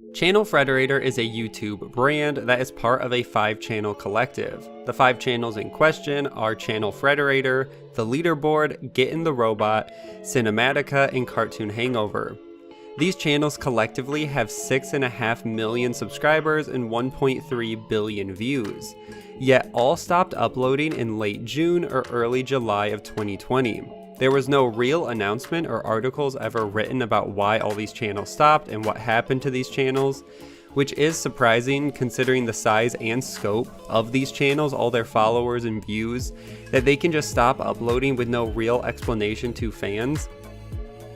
Channelfrederator is a YouTube brand that is part of a 5-channel collective. The 5 channels in question are Channelfrederator, The Leaderboard, Get in the Robot, Cinematica, and Cartoon Hangover. These channels collectively have 6.5 million subscribers and 1.3 billion views, yet all stopped uploading in late June or early July of 2020. There was no real announcement or articles ever written about why all these channels stopped and what happened to these channels, which is surprising considering the size and scope of these channels, all their followers and views, that they can just stop uploading with no real explanation to fans.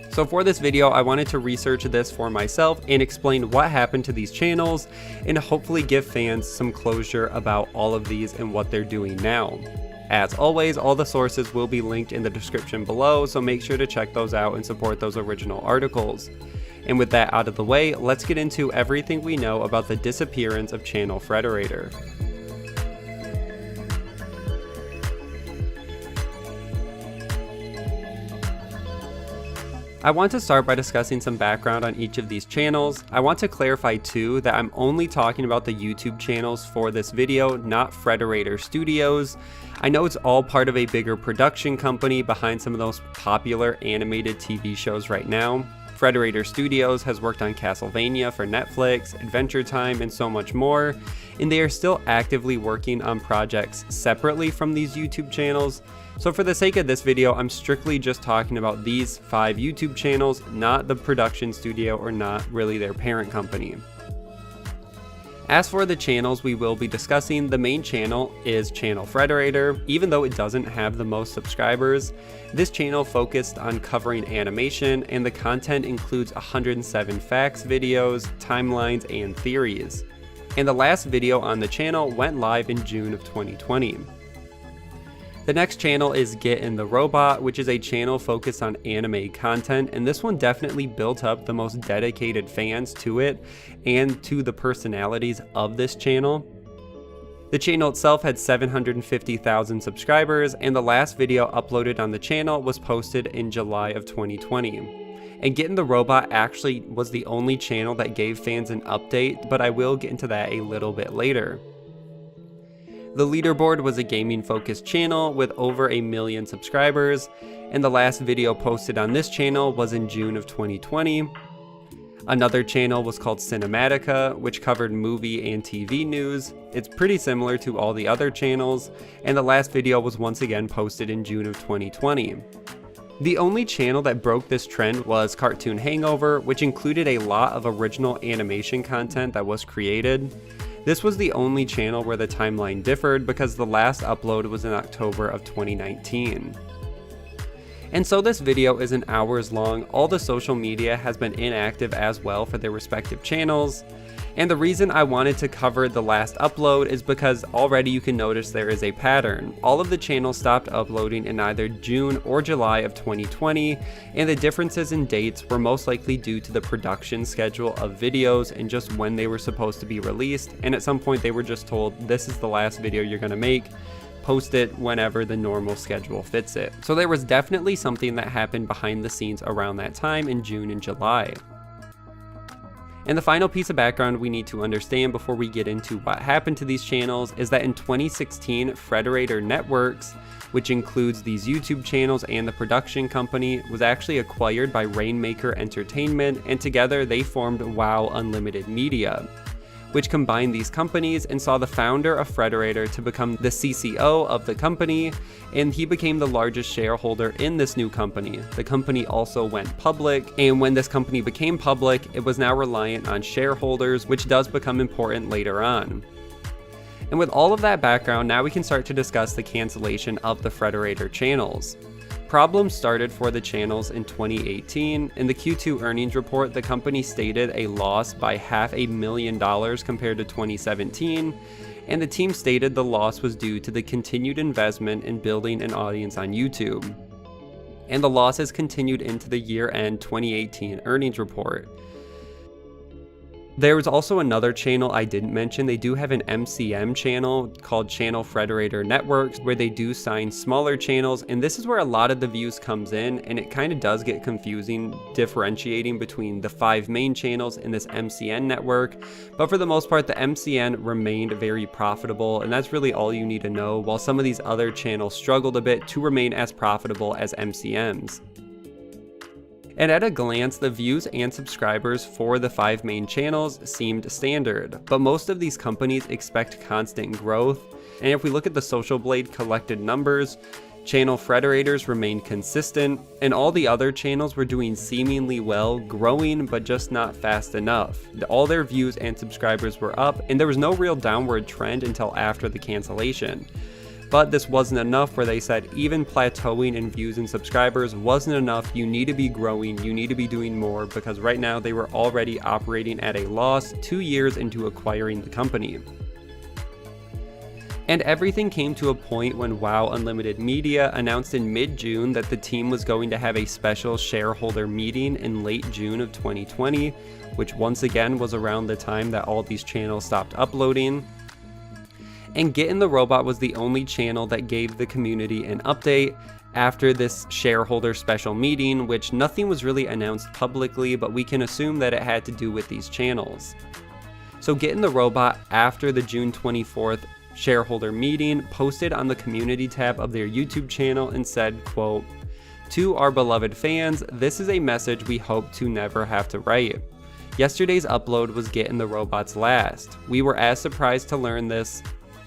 So for this video, I wanted to research this for myself and explain what happened to these channels and hopefully give fans some closure about all of these and what they're doing now. As always, all the sources will be linked in the description below, so make sure to check those out and support those original articles. And with that out of the way, let's get into everything we know about the disappearance of Channelfrederator. I want to start by discussing some background on each of these channels. I want to clarify too that I'm only talking about the YouTube channels for this video, not Frederator Studios. I know it's all part of a bigger production company behind some of those popular animated TV shows right now. Frederator Studios has worked on Castlevania for Netflix, Adventure Time, and so much more, and they are still actively working on projects separately from these YouTube channels. So for the sake of this video, I'm strictly just talking about these 5 YouTube channels, not the production studio or not really their parent company. As for the channels we will be discussing, the main channel is Channelfrederator. Even though it doesn't have the most subscribers, this channel focused on covering animation, and the content includes 107 facts videos, timelines, and theories. And the last video on the channel went live in June of 2020. The next channel is Get in the Robot, which is a channel focused on anime content, and this one definitely built up the most dedicated fans to it and to the personalities of this channel. The channel itself had 750,000 subscribers, and the last video uploaded on the channel was posted in July of 2020. And Get in the Robot actually was the only channel that gave fans an update, but I will get into that a little bit later. The Leaderboard was a gaming-focused channel with over 1 million subscribers, and the last video posted on this channel was in June of 2020. Another channel was called Cinematica, which covered movie and TV news. It's pretty similar to all the other channels, and the last video was once again posted in June of 2020. The only channel that broke this trend was Cartoon Hangover, which included a lot of original animation content that was created. This was the only channel where the timeline differed because the last upload was in October of 2019. And so this video isn't hours long. All the social media has been inactive as well for their respective channels. And the reason I wanted to cover the last upload is because already you can notice there is a pattern. All of the channels stopped uploading in either June or July of 2020, and the differences in dates were most likely due to the production schedule of videos and just when they were supposed to be released, and at some point they were just told, this is the last video you're gonna make, post it whenever the normal schedule fits it. So there was definitely something that happened behind the scenes around that time in June and July. And the final piece of background we need to understand before we get into what happened to these channels is that in 2016, Frederator Networks, which includes these YouTube channels and the production company, was actually acquired by Rainmaker Entertainment, and together they formed WoW Unlimited Media, which combined these companies and saw the founder of Frederator to become the CCO of the company, and he became the largest shareholder in this new company. The company also went public, and when this company became public, it was now reliant on shareholders, which does become important later on. And with all of that background, now we can start to discuss the cancellation of the Frederator channels. Problems started for the channels in 2018. In the Q2 earnings report, the company stated a loss by $500,000 compared to 2017, and the team stated the loss was due to the continued investment in building an audience on YouTube. And the losses continued into the year-end 2018 earnings report. There was also another channel I didn't mention. They do have an MCM channel called Channelfrederator Networks where they do sign smaller channels, and this is where a lot of the views comes in, and it kind of does get confusing differentiating between the 5 main channels in this MCN network. But for the most part, the MCN remained very profitable, and that's really all you need to know, while some of these other channels struggled a bit to remain as profitable as MCNs. And at a glance, the views and subscribers for the 5 main channels seemed standard, but most of these companies expect constant growth. And if we look at the Social Blade collected numbers, Channelfrederator's remained consistent, and all the other channels were doing seemingly well, growing but just not fast enough. All their views and subscribers were up, and there was no real downward trend until after the cancellation. But this wasn't enough, where they said even plateauing in views and subscribers wasn't enough. You need to be growing, you need to be doing more, because right now they were already operating at a loss 2 years into acquiring the company. And everything came to a point when WoW Unlimited Media announced in mid-June that the team was going to have a special shareholder meeting in late June of 2020, which once again was around the time that all these channels stopped uploading. And Get in the Robot was the only channel that gave the community an update after this shareholder special meeting, which nothing was really announced publicly, but we can assume that it had to do with these channels. So Get in the Robot, after the June 24th shareholder meeting, posted on the community tab of their YouTube channel and said, quote, "To our beloved fans, this is a message we hope to never have to write. Yesterday's upload was Get in the Robot's last. We were as surprised to learn this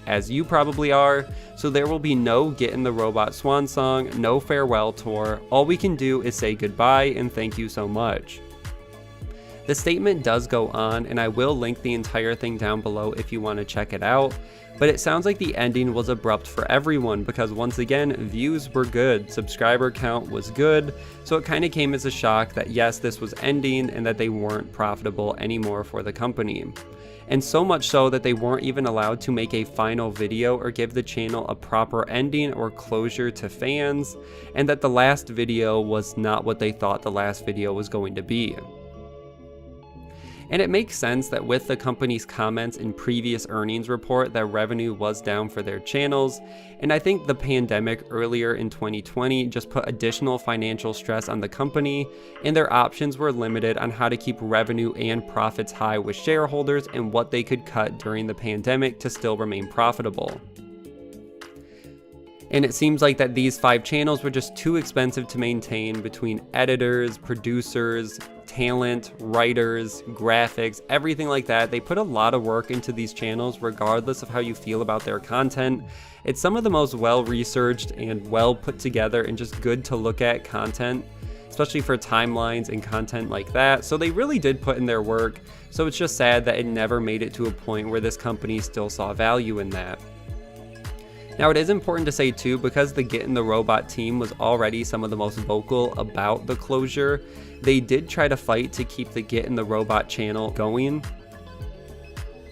as you probably are, so there will be no Get in the Robot swan song, no farewell tour. All we can do is say goodbye and thank you so much." The statement does go on, and I will link the entire thing down below if you want to check it out, but it sounds like the ending was abrupt for everyone because once again, views were good, subscriber count was good, so it kind of came as a shock that yes, this was ending and that they weren't profitable anymore for the company. And so much so that they weren't even allowed to make a final video or give the channel a proper ending or closure to fans, and that the last video was not what they thought the last video was going to be. And it makes sense that with the company's comments in previous earnings report that revenue was down for their channels, and I think the pandemic earlier in 2020 just put additional financial stress on the company, and their options were limited on how to keep revenue and profits high with shareholders and what they could cut during the pandemic to still remain profitable. And it seems like that these 5 channels were just too expensive to maintain between editors, producers, talent, writers, graphics, everything like that. They put a lot of work into these channels regardless of how you feel about their content. It's some of the most well-researched and well put together and just good to look at content, especially for timelines and content like that. So they really did put in their work. So it's just sad that it never made it to a point where this company still saw value in that. Now it is important to say too, because the Get in the Robot team was already some of the most vocal about the closure, they did try to fight to keep the Get in the Robot channel going.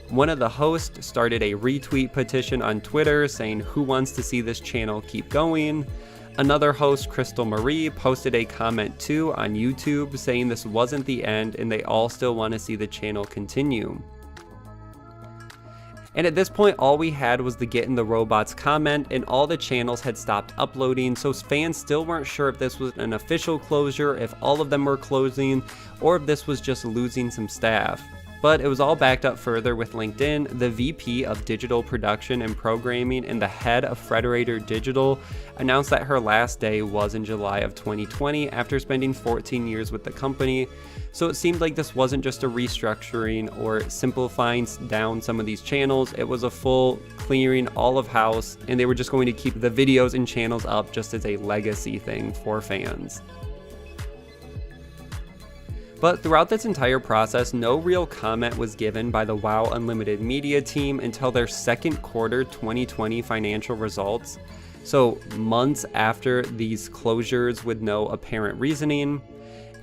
One of the hosts started a retweet petition on Twitter saying who wants to see this channel keep going. Another host, Crystal Marie, posted a comment too on YouTube saying this wasn't the end and they all still want to see the channel continue. And at this point, all we had was the Get in the Robot's comment, and all the channels had stopped uploading, so fans still weren't sure if this was an official closure, if all of them were closing, or if this was just losing some staff. But it was all backed up further with LinkedIn. The VP of Digital Production and Programming and the head of Frederator Digital announced that her last day was in July of 2020 after spending 14 years with the company. So it seemed like this wasn't just a restructuring or simplifying down some of these channels. It was a full clearing all of house, and they were just going to keep the videos and channels up just as a legacy thing for fans. But throughout this entire process, no real comment was given by the WoW Unlimited Media team until their second quarter 2020 financial results. So months after these closures with no apparent reasoning.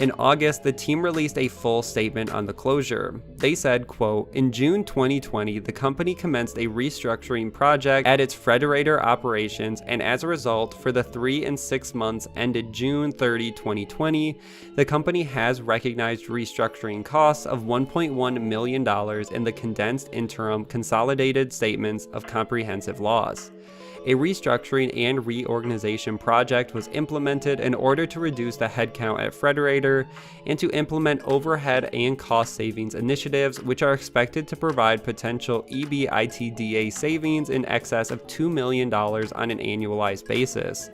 In August, the team released a full statement on the closure. They said, quote, "In June 2020, the company commenced a restructuring project at its Frederator operations, and as a result, for the 3 and 6 months ended June 30, 2020, the company has recognized restructuring costs of $1.1 million in the condensed interim consolidated statements of comprehensive loss. A restructuring and reorganization project was implemented in order to reduce the headcount at Frederator and to implement overhead and cost savings initiatives, which are expected to provide potential EBITDA savings in excess of $2 million on an annualized basis."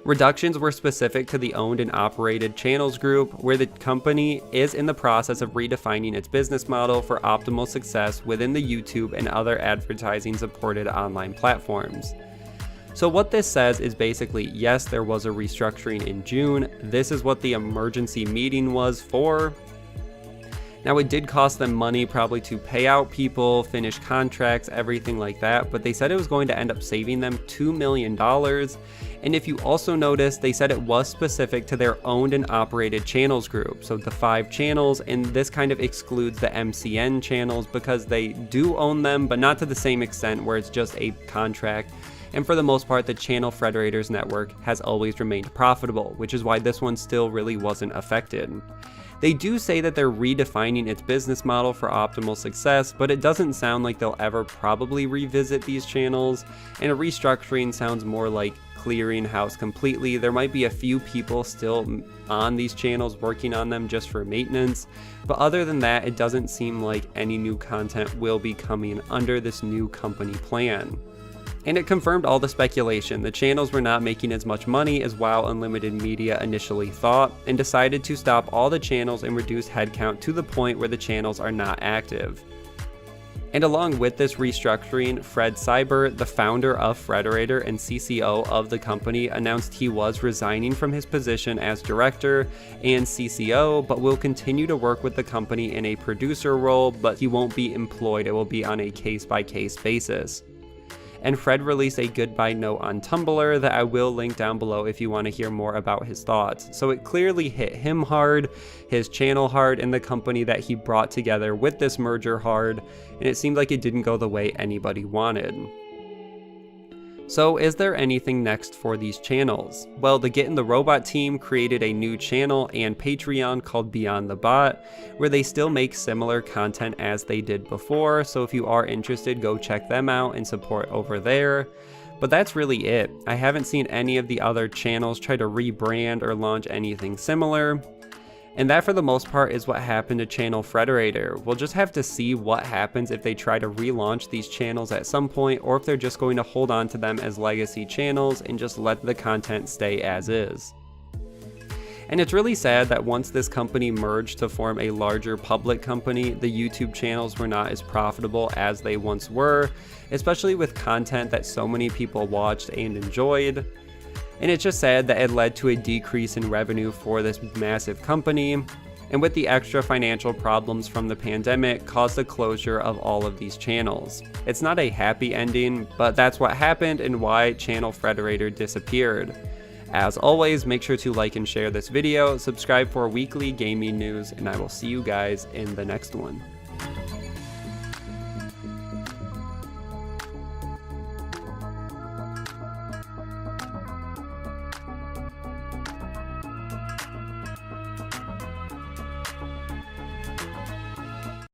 Reductions were specific to the owned and operated channels group, where the company is in the process of redefining its business model for optimal success within the YouTube and other advertising supported online platforms. So what this says is basically, yes, there was a restructuring in June. This is what the emergency meeting was for. Now, it did cost them money probably to pay out people, finish contracts, everything like that, but they said it was going to end up saving them $2 million. And if you also notice, they said it was specific to their owned and operated channels group, so the 5 channels, and this kind of excludes the MCN channels because they do own them, but not to the same extent where it's just a contract. And for the most part, the Channelfrederator's network has always remained profitable, which is why this one still really wasn't affected. They do say that they're redefining its business model for optimal success, but it doesn't sound like they'll ever probably revisit these channels, and a restructuring sounds more like clearing house completely. There might be a few people still on these channels working on them just for maintenance, but other than that, it doesn't seem like any new content will be coming under this new company plan. And it confirmed all the speculation. The channels were not making as much money as WoW Unlimited Media initially thought, and decided to stop all the channels and reduce headcount to the point where the channels are not active. And along with this restructuring, Fred Cyber, the founder of Frederator and CCO of the company, announced he was resigning from his position as director and CCO, but will continue to work with the company in a producer role, but he won't be employed. It will be on a case-by-case basis. And Fred released a goodbye note on Tumblr that I will link down below if you want to hear more about his thoughts. So it clearly hit him hard, his channel hard, and the company that he brought together with this merger hard, and it seemed like it didn't go the way anybody wanted. So is there anything next for these channels? Well, the Get in the Robot team created a new channel and Patreon called Beyond the Bot, where they still make similar content as they did before, so if you are interested, go check them out and support over there. But that's really it. I haven't seen any of the other channels try to rebrand or launch anything similar. And that for the most part is what happened to Channelfrederator. We'll just have to see what happens if they try to relaunch these channels at some point, or if they're just going to hold on to them as legacy channels and just let the content stay as is. And it's really sad that once this company merged to form a larger public company, the YouTube channels were not as profitable as they once were, especially with content that so many people watched and enjoyed. And it's just sad that it led to a decrease in revenue for this massive company, and with the extra financial problems from the pandemic caused the closure of all of these channels. It's not a happy ending, but that's what happened and why Channelfrederator disappeared. As always, make sure to like and share this video, subscribe for weekly gaming news, and I will see you guys in the next one.